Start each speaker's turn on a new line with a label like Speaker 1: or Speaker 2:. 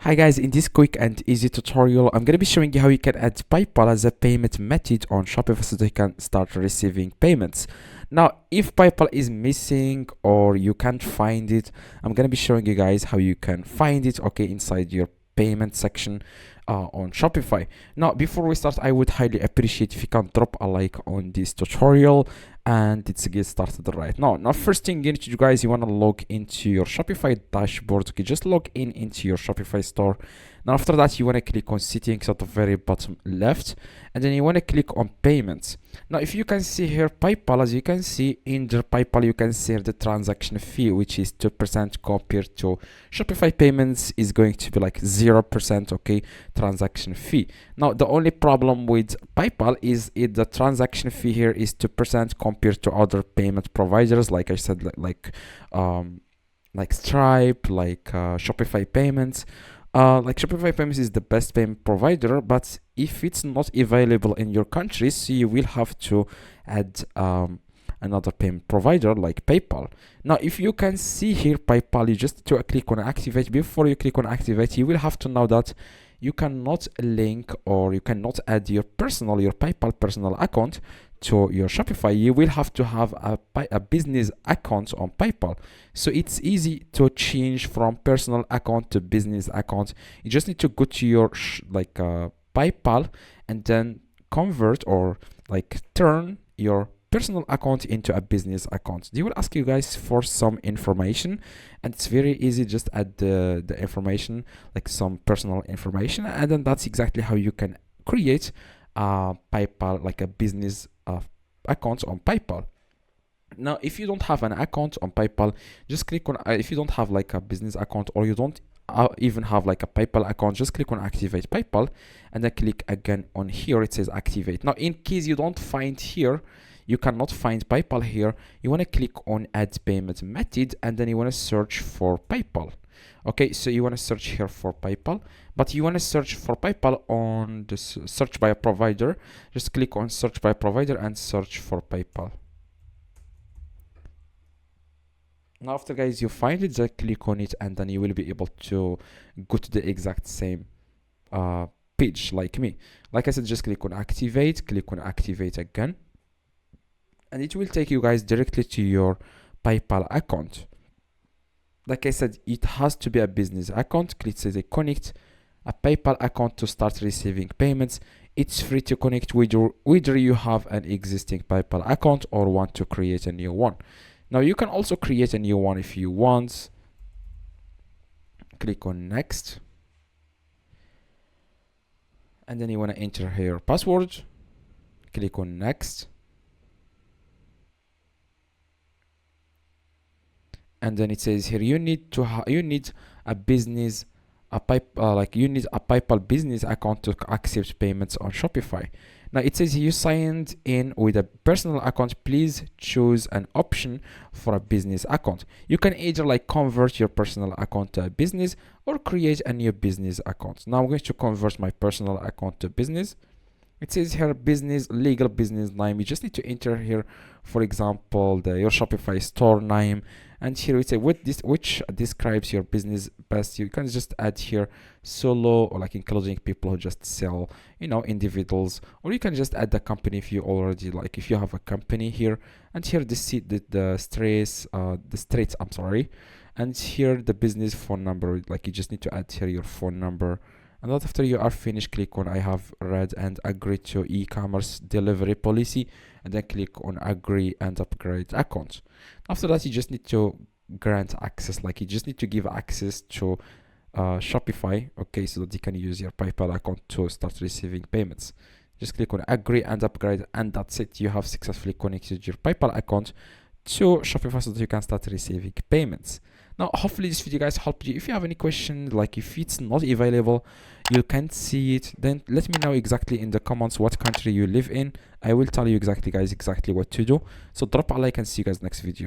Speaker 1: Hi guys, in this quick and easy tutorial, I'm going to be showing you how you can add PayPal as a payment method on Shopify so that you can start receiving payments. Now, if PayPal is missing or you can't find it, I'm going to be showing you guys how you can find it, okay, inside your payment section on Shopify. Now, before we start, I would highly appreciate if you can drop a like on this tutorial and let's get started right now. Now, first thing you need to do, guys, you want to log into your Shopify dashboard. Okay, just log in into your Shopify store. Now, after that, you want to click on settings at the very bottom left, and then you want to click on payments. Now, if you can see here PayPal, as you can see in the PayPal, you can see the transaction fee, which is 2% compared to Shopify payments is going to be like 0%, okay, transaction fee. Now, the only problem with PayPal is the transaction fee here is 2% compared to other payment providers, like I said, like Stripe, like Shopify payments. Like Shopify payments is the best payment provider, but if it's not available in your country, so you will have to add another payment provider like PayPal. Now, if you can see here PayPal, you just to click on activate. Before you click on activate, you will have to know that you cannot link or you cannot add your PayPal personal account to your Shopify. You will have to have a business account on PayPal. So it's easy to change from personal account to business account. You just need to go to your PayPal and then convert or like turn your personal account into a business account. They will ask you guys for some information, and it's very easy. Just add the information, like some personal information, and then that's exactly how you can create PayPal, like a business account on PayPal. Now, if you don't have an account on PayPal, just click on if you don't have like a business account, or you don't even have like a PayPal account, just click on activate PayPal and then click again on here. It says activate. Now, in case you don't find here, you cannot find PayPal here, you want to click on add payment method and then you want to search for PayPal. Okay, so you want to search here for PayPal, but you want to search for PayPal on the search by a provider. Just click on search by provider and search for PayPal. Now, after guys you find it, just click on it and then you will be able to go to the exact same page like me. Like I said, just click on activate again, and it will take you guys directly to your PayPal account. Like I said, it has to be a business account. Click say connect a PayPal account to start receiving payments. It's free to connect whether you have an existing PayPal account or want to create a new one. Now, you can also create a new one if you want. Click on next, and then you want to enter here your password. Click on next, and then it says here you need a business you need a PayPal business account to accept payments on Shopify. Now, it says you signed in with a personal account. Please choose an option for a business account. You can either like convert your personal account to a business or create a new business account. Now, I'm going to convert my personal account to business. It says here business, legal business name. You just need to enter here, for example, your Shopify store name, and here we say which describes your business best. You can just add here solo, or like including people who just sell, individuals, or you can just add the company if you already if you have a company here, and here the streets, I'm sorry, and here the business phone number. Like you just need to add here your phone number. And after you are finished, click on I have read and agree to e-commerce delivery policy, and then click on agree and upgrade account. After that, you just need to grant access, like you just need to give access to Shopify, okay, so that you can use your PayPal account to start receiving payments. Just click on agree and upgrade, and that's it. You have successfully connected your PayPal account to Shopify so that you can start receiving payments. Now, hopefully this video guys helped you. If you have any question, like if it's not available, you can't see it, then let me know exactly in the comments what country you live in. I will tell you exactly what to do. So drop a like and see you guys next video.